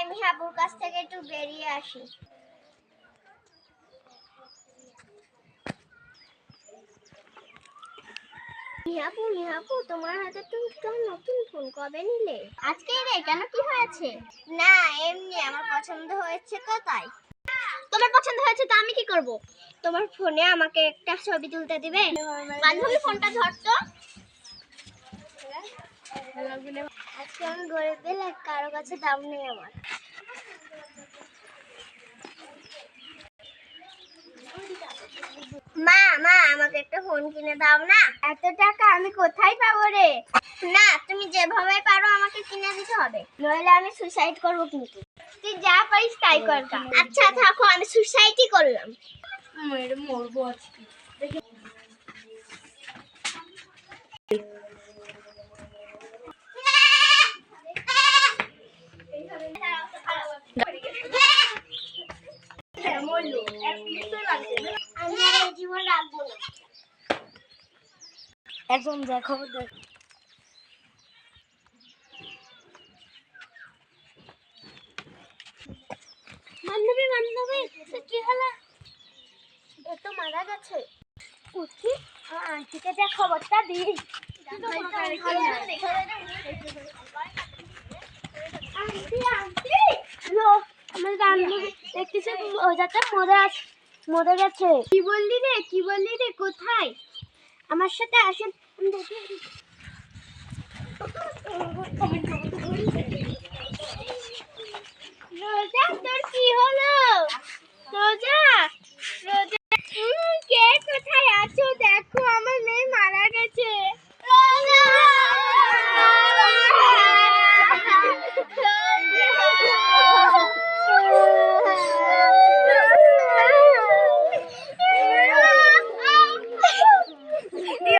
আমি হাবুর কাছ থেকে একটু বেরিয়ে আসি। নিহাপু, তোমার হাতে তো একটা নতুন ফোন কবে নিলে? আজকে রে, কেন কি হয়েছে? না এমনি আমার পছন্দ হয়েছে তো তাই। তোমার পছন্দ হয়েছে তো আমি কি করব? তোমার ফোনে আমাকে একটা ছবি তুলতে দিবে? বান্ধবী ফোনটা ধর তো। আজকে আমি গরিব বলে কারো কাছে দাম নেই আমার। মা আমাকে একটা ফোন কিনে দাও না। এত টাকা আমি কোথায় পাবো রে? না তুমি যেভাবে পারো আমাকে কিনে দিতে হবে, নইলে আমি সুইসাইড করব। কিন্তু তুই যা পারিস তাই কর। আচ্ছা থাকো, আমি সুইসাইডই করলাম। মরবো আজকে। আমি আর এই জীবন রাখবো না। একদম যা খবর দেখ। বান্ধবী কি হলো? এ তো মারা গেছে। উঠি আন্টিকে যা খবরটা দিই। আমার বান্ধবী দেখতেছি ওটাতে মরে গেছে। কি বললি রে কোথায়? আমার সাথে আসেন, দেখি।